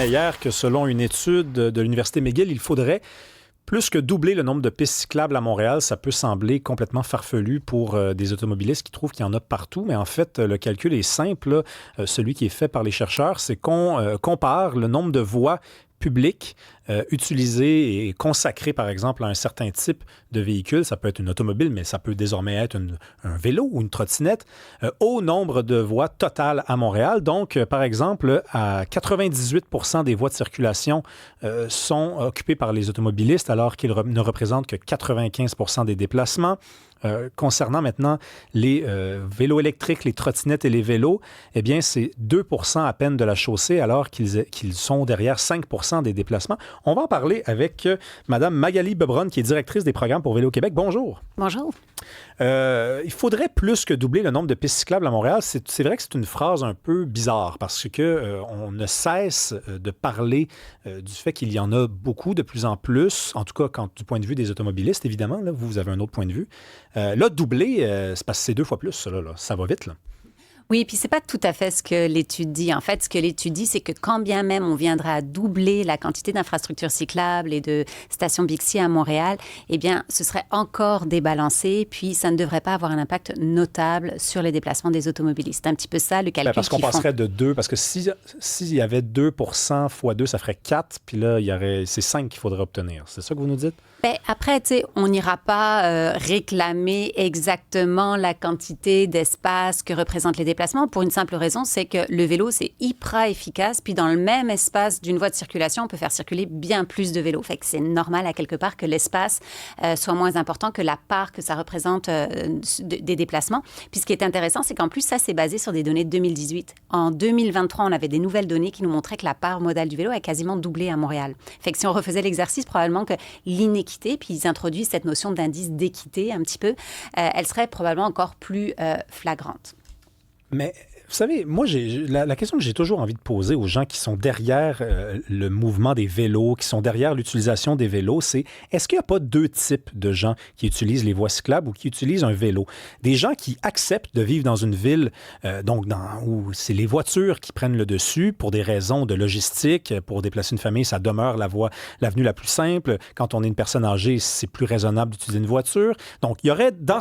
Hier que selon une étude de l'Université McGill, il faudrait plus que doubler le nombre de pistes cyclables à Montréal. Ça peut sembler complètement farfelu pour des automobilistes qui trouvent qu'il y en a partout, mais en fait, le calcul est simple. Celui qui est fait par les chercheurs, c'est qu'on compare le nombre de voies publiques utilisées et consacrées, par exemple, à un certain type de véhicule. Ça peut être une automobile, mais ça peut désormais être un vélo ou une trottinette, au nombre de voies totales à Montréal. Donc, par exemple, à 98 % des voies de circulation sont occupées par les automobilistes, alors qu'ils ne représentent que 95 % des déplacements. Concernant maintenant les vélos électriques, les trottinettes et les vélos, eh bien, c'est 2 % à peine de la chaussée, alors qu'ils sont derrière 5 % des déplacements. On va en parler avec Mme Magali Bebronne, qui est directrice des programmes pour Vélo Québec. Bonjour. Bonjour. Il faudrait plus que doubler le nombre de pistes cyclables à Montréal. C'est vrai que c'est une phrase un peu bizarre parce que on ne cesse de parler du fait qu'il y en a beaucoup, de plus en plus, en tout cas du point de vue des automobilistes, évidemment. Là, vous avez un autre point de vue. Là, doubler, c'est parce que c'est 2 fois plus. Ça va vite, là. Oui, puis c'est pas tout à fait ce que l'étude dit. En fait, ce que l'étude dit, c'est que quand bien même on viendra à doubler la quantité d'infrastructures cyclables et de stations Bixi à Montréal, eh bien, ce serait encore débalancé, puis ça ne devrait pas avoir un impact notable sur les déplacements des automobilistes. C'est un petit peu ça, le calcul parce qu'on passerait de 2, parce que s'il y avait 2 % fois 2, ça ferait 4, puis là, c'est 5 qu'il faudrait obtenir. C'est ça que vous nous dites? Bien, après, tu sais, on n'ira pas réclamer exactement la quantité d'espace que représentent les déplacements pour une simple raison, c'est que le vélo, c'est hyper efficace. Puis dans le même espace d'une voie de circulation, on peut faire circuler bien plus de vélos. Fait que c'est normal à quelque part que l'espace soit moins important que la part que ça représente des déplacements. Puis ce qui est intéressant, c'est qu'en plus, ça, c'est basé sur des données de 2018. En 2023, on avait des nouvelles données qui nous montraient que la part modale du vélo a quasiment doublé à Montréal. Fait que si on refaisait l'exercice, probablement que l'inéquité, puis ils introduisent cette notion d'indice d'équité un petit peu, elle serait probablement encore plus flagrante. Mais vous savez, moi, la question que j'ai toujours envie de poser aux gens qui sont derrière le mouvement des vélos, qui sont derrière l'utilisation des vélos, c'est est-ce qu'il n'y a pas deux types de gens qui utilisent les voies cyclables ou qui utilisent un vélo? Des gens qui acceptent de vivre dans une ville où c'est les voitures qui prennent le dessus pour des raisons de logistique. Pour déplacer une famille, ça demeure l'avenue la plus simple. Quand on est une personne âgée, c'est plus raisonnable d'utiliser une voiture. Donc, il y aurait dans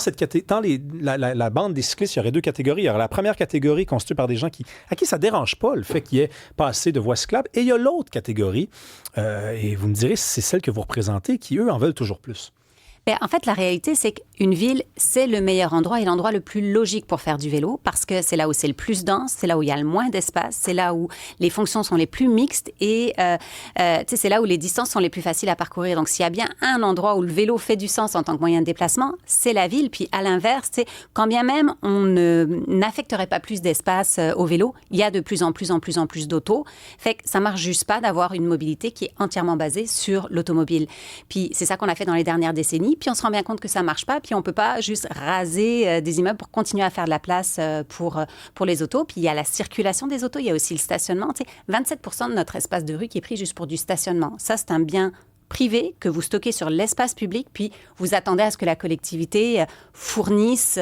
la bande des cyclistes, il y aurait deux catégories. Il y aurait la première catégorie constituée par des gens à qui ça ne dérange pas le fait qu'il y ait pas assez de voies cyclables. Et il y a l'autre catégorie, et vous me direz si c'est celle que vous représentez, qui, eux, en veulent toujours plus. Bien, en fait, la réalité, c'est qu'une ville, c'est le meilleur endroit et l'endroit le plus logique pour faire du vélo parce que c'est là où c'est le plus dense, c'est là où il y a le moins d'espace, c'est là où les fonctions sont les plus mixtes et c'est là où les distances sont les plus faciles à parcourir. Donc, s'il y a bien un endroit où le vélo fait du sens en tant que moyen de déplacement, c'est la ville. Puis, à l'inverse, quand bien même on n'affecterait pas plus d'espace au vélo, il y a de plus en plus d'autos. Fait que ça ne marche juste pas d'avoir une mobilité qui est entièrement basée sur l'automobile. Puis, c'est ça qu'on a fait dans les dernières décennies. Puis on se rend bien compte que ça ne marche pas. Puis on ne peut pas juste raser des immeubles pour continuer à faire de la place pour les autos. Puis il y a la circulation des autos. Il y a aussi le stationnement. 27 % de notre espace de rue qui est pris juste pour du stationnement. Ça, c'est un bien privé que vous stockez sur l'espace public, puis vous attendez à ce que la collectivité fournisse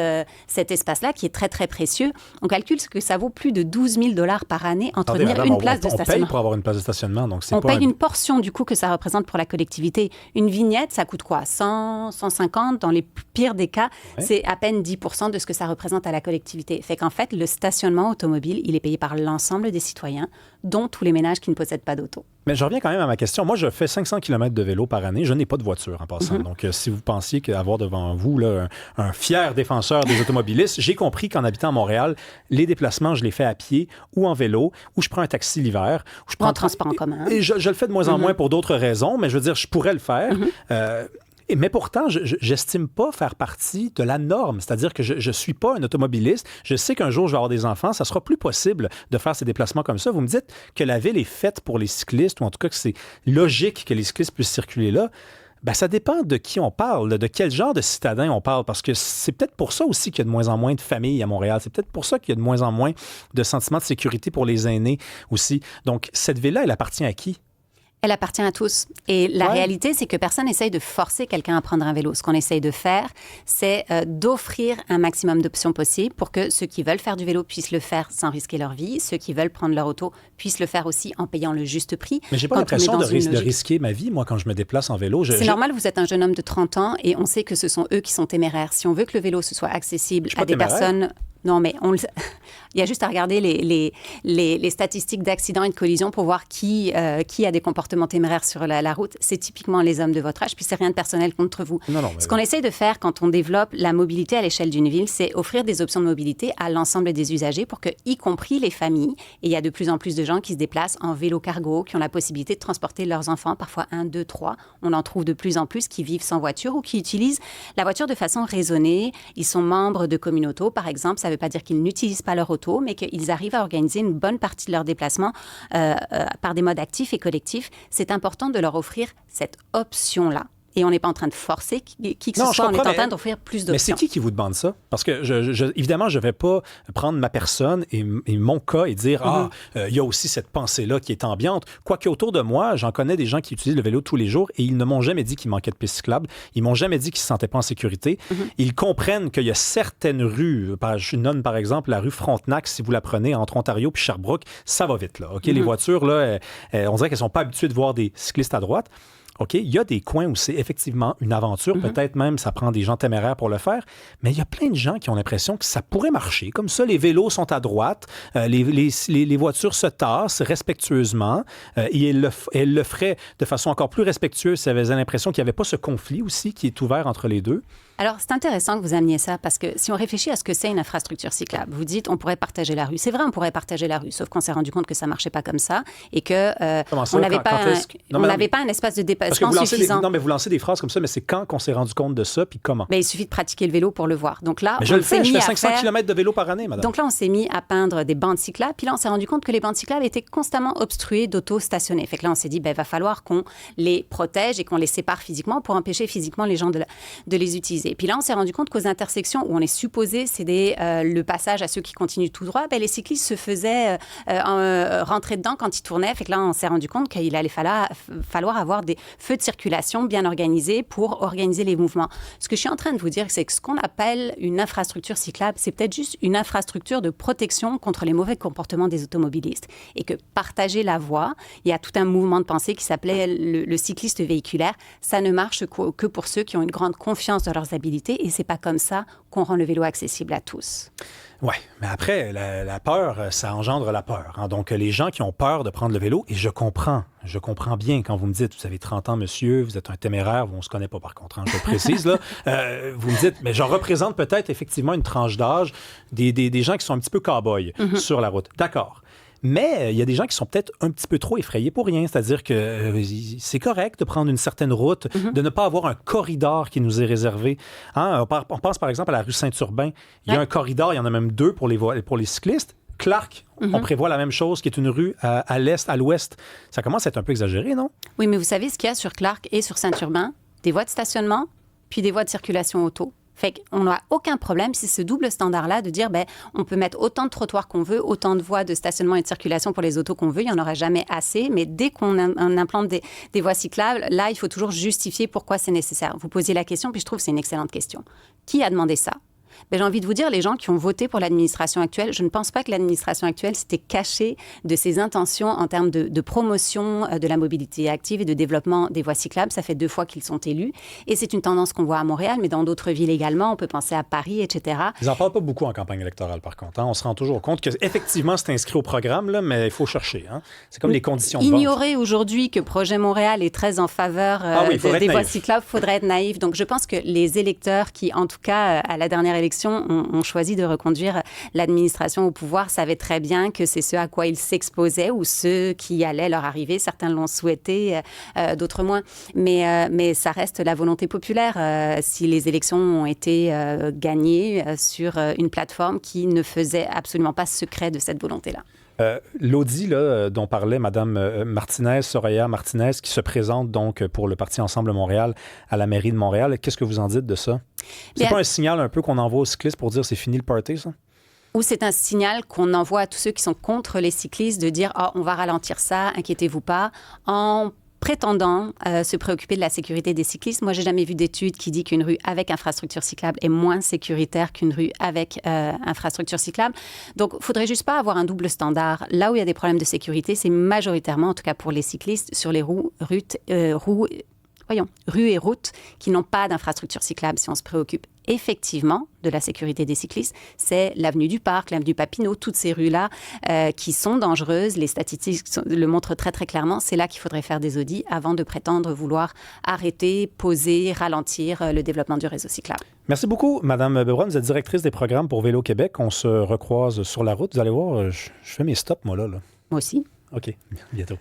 cet espace-là qui est très, très précieux. On calcule que ça vaut plus de 12 000 $ par année entretenir une place de stationnement. On paye pour avoir une place de stationnement, donc c'est on pas... paye une portion du coût que ça représente pour la collectivité. Une vignette, ça coûte quoi? 100, 150? Dans les pires des cas, c'est à peine 10 % de ce que ça représente à la collectivité. Fait qu'en fait, le stationnement automobile, il est payé par l'ensemble des citoyens, dont tous les ménages qui ne possèdent pas d'auto. Mais je reviens quand même à ma question. Moi, je fais 500 km de vélo par année. Je n'ai pas de voiture en passant. Donc, si vous pensiez qu'avoir devant vous là, un fier défenseur des automobilistes, j'ai compris qu'en habitant à Montréal, les déplacements, je les fais à pied ou en vélo, ou je prends un taxi l'hiver. Ou je prends en transport en commun. Et je le fais de moins en moins pour d'autres raisons, mais je veux dire, je pourrais le faire. Mais pourtant, je n'estime pas faire partie de la norme. C'est-à-dire que je ne suis pas un automobiliste. Je sais qu'un jour, je vais avoir des enfants. Ça sera plus possible de faire ces déplacements comme ça. Vous me dites que la ville est faite pour les cyclistes, ou en tout cas que c'est logique que les cyclistes puissent circuler là. Bien, ça dépend de qui on parle, de quel genre de citadin on parle, parce que c'est peut-être pour ça aussi qu'il y a de moins en moins de familles à Montréal. C'est peut-être pour ça qu'il y a de moins en moins de sentiments de sécurité pour les aînés aussi. Donc, cette ville-là, elle appartient à qui? Elle appartient à tous. Et la réalité, c'est que personne n'essaye de forcer quelqu'un à prendre un vélo. Ce qu'on essaye de faire, c'est d'offrir un maximum d'options possibles pour que ceux qui veulent faire du vélo puissent le faire sans risquer leur vie. Ceux qui veulent prendre leur auto puissent le faire aussi en payant le juste prix. Mais j'ai pas l'impression de risquer ma vie, moi, quand je me déplace en vélo. C'est normal, vous êtes un jeune homme de 30 ans et on sait que ce sont eux qui sont téméraires. Si on veut que le vélo ce soit accessible à des personnes... Non, mais il y a juste à regarder les statistiques d'accidents et de collisions pour voir qui a des comportements téméraires sur la route. C'est typiquement les hommes de votre âge, puis c'est rien de personnel contre vous. Ce qu'on essaye de faire quand on développe la mobilité à l'échelle d'une ville, c'est offrir des options de mobilité à l'ensemble des usagers pour que, y compris les familles, et il y a de plus en plus de gens qui se déplacent en vélo cargo, qui ont la possibilité de transporter leurs enfants, parfois 1, 2, 3. On en trouve de plus en plus qui vivent sans voiture ou qui utilisent la voiture de façon raisonnée. Ils sont membres de communautés, par exemple. Ça veut pas dire qu'ils n'utilisent pas leur auto, mais qu'ils arrivent à organiser une bonne partie de leur déplacement par des modes actifs et collectifs. C'est important de leur offrir cette option-là. Et on n'est pas en train de forcer qui que ce soit, on est en train d'offrir plus d'options. Mais c'est qui vous demande ça? Parce que, évidemment, je ne vais pas prendre ma personne et mon cas et dire il y a aussi cette pensée-là qui est ambiante. Quoique autour de moi, j'en connais des gens qui utilisent le vélo tous les jours et ils ne m'ont jamais dit qu'il manquait de pistes cyclables. Ils m'ont jamais dit qu'ils ne se sentaient pas en sécurité. Ils comprennent qu'il y a certaines rues, je nomme par exemple la rue Frontenac, si vous la prenez entre Ontario puis Sherbrooke, ça va vite, là. OK? Les voitures, là, on dirait qu'elles ne sont pas habituées de voir des cyclistes à droite. OK, il y a des coins où c'est effectivement une aventure. Peut-être même ça prend des gens téméraires pour le faire. Mais il y a plein de gens qui ont l'impression que ça pourrait marcher. Comme ça, les vélos sont à droite, les voitures se tassent respectueusement. Et elles le feraient de façon encore plus respectueuse si elles avaient l'impression qu'il n'y avait pas ce conflit aussi qui est ouvert entre les deux. Alors, c'est intéressant que vous ameniez ça parce que si on réfléchit à ce que c'est une infrastructure cyclable, vous dites on pourrait partager la rue. C'est vrai, on pourrait partager la rue, sauf qu'on s'est rendu compte que ça ne marchait pas comme ça et que on n'avait pas un espace de dépassement suffisant. Non, mais vous lancez des phrases comme ça, mais c'est quand qu'on s'est rendu compte de ça, puis comment? Mais il suffit de pratiquer le vélo pour le voir. Donc là, je fais 500 km de vélo par année, madame. Donc là, on s'est mis à peindre des bandes cyclables, puis là, on s'est rendu compte que les bandes cyclables étaient constamment obstruées d'auto stationnés. Fait que là, on s'est dit, il va falloir qu'on les protège et qu'on les sépare physiquement pour empêcher physiquement les gens de les utiliser. Puis là, on s'est rendu compte qu'aux intersections où on est supposé céder le passage à ceux qui continuent tout droit, les cyclistes se faisaient rentrer dedans quand ils tournaient. Fait que là, on s'est rendu compte qu'il allait falloir avoir des feux de circulation bien organisés pour organiser les mouvements. Ce que je suis en train de vous dire, c'est que ce qu'on appelle une infrastructure cyclable, c'est peut-être juste une infrastructure de protection contre les mauvais comportements des automobilistes. Et que partager la voie, il y a tout un mouvement de pensée qui s'appelait le cycliste véhiculaire. Ça ne marche que pour ceux qui ont une grande confiance dans leurs habilités et c'est pas comme ça qu'on rend le vélo accessible à tous. Oui, mais après, la peur, ça engendre la peur. Hein. Donc, les gens qui ont peur de prendre le vélo, et je comprends bien quand vous me dites, vous avez 30 ans, monsieur, vous êtes un téméraire, on ne se connaît pas par contre, hein, je le précise, là. Vous me dites, mais je représente peut-être effectivement une tranche d'âge des gens qui sont un petit peu cow-boys sur la route. D'accord. Mais il y a des gens qui sont peut-être un petit peu trop effrayés pour rien. C'est-à-dire que c'est correct de prendre une certaine route, de ne pas avoir un corridor qui nous est réservé. Hein? On pense par exemple à la rue Saint-Urbain. Il y a un corridor, il y en a même 2 pour les cyclistes. Clark, on prévoit la même chose, qui est une rue à l'est, à l'ouest. Ça commence à être un peu exagéré, non? Oui, mais vous savez ce qu'il y a sur Clark et sur Saint-Urbain? Des voies de stationnement, puis des voies de circulation auto. Fait qu'on n'a aucun problème, c'est ce double standard-là de dire, on peut mettre autant de trottoirs qu'on veut, autant de voies de stationnement et de circulation pour les autos qu'on veut, il n'y en aura jamais assez. Mais dès qu'on implante des voies cyclables, là, il faut toujours justifier pourquoi c'est nécessaire. Vous posiez la question, puis je trouve que c'est une excellente question. Qui a demandé ça? J'ai envie de vous dire, les gens qui ont voté pour l'administration actuelle, je ne pense pas que l'administration actuelle s'était cachée de ses intentions en termes de promotion de la mobilité active et de développement des voies cyclables. Ça fait 2 fois qu'ils sont élus. Et c'est une tendance qu'on voit à Montréal, mais dans d'autres villes également. On peut penser à Paris, etc. Ils n'en parlent pas beaucoup en campagne électorale, par contre. Hein. On se rend toujours compte qu'effectivement, c'est inscrit au programme, là, mais il faut chercher. Hein. C'est comme les conditions de vente. Ignorer aujourd'hui que Projet Montréal est très en faveur des voies cyclables, il faudrait être naïf. Donc, je pense que les électeurs qui, en tout cas, à la dernière élection, ont choisi de reconduire l'administration au pouvoir, savaient très bien que c'est ce à quoi ils s'exposaient ou ce qui allait leur arriver. Certains l'ont souhaité, d'autres moins. Mais ça reste la volonté populaire. Si les élections ont été gagnées sur une plateforme qui ne faisait absolument pas secret de cette volonté-là. L'audit dont parlait Mme Martinez, Soraya Martinez, qui se présente donc pour le Parti Ensemble Montréal à la mairie de Montréal, qu'est-ce que vous en dites de ça? C'est pas un signal un peu qu'on envoie aux cyclistes pour dire c'est fini le party, ça? Ou c'est un signal qu'on envoie à tous ceux qui sont contre les cyclistes de dire on va ralentir ça, inquiétez-vous pas, en prétendant se préoccuper de la sécurité des cyclistes. Moi, j'ai jamais vu d'étude qui dit qu'une rue avec infrastructure cyclable est moins sécuritaire qu'une rue avec infrastructure cyclable. Donc, il ne faudrait juste pas avoir un double standard. Là où il y a des problèmes de sécurité, c'est majoritairement, en tout cas pour les cyclistes, sur les rues et routes qui n'ont pas d'infrastructure cyclable. Si on se préoccupe effectivement de la sécurité des cyclistes, c'est l'avenue du Parc, l'avenue Papineau, toutes ces rues-là qui sont dangereuses. Les statistiques le montrent très, très clairement. C'est là qu'il faudrait faire des audits avant de prétendre vouloir arrêter, poser, ralentir le développement du réseau cyclable. Merci beaucoup, Madame Bebrun. Vous êtes directrice des programmes pour Vélo Québec. On se recroise sur la route. Vous allez voir, je fais mes stops, moi, là. Moi aussi. OK, bientôt.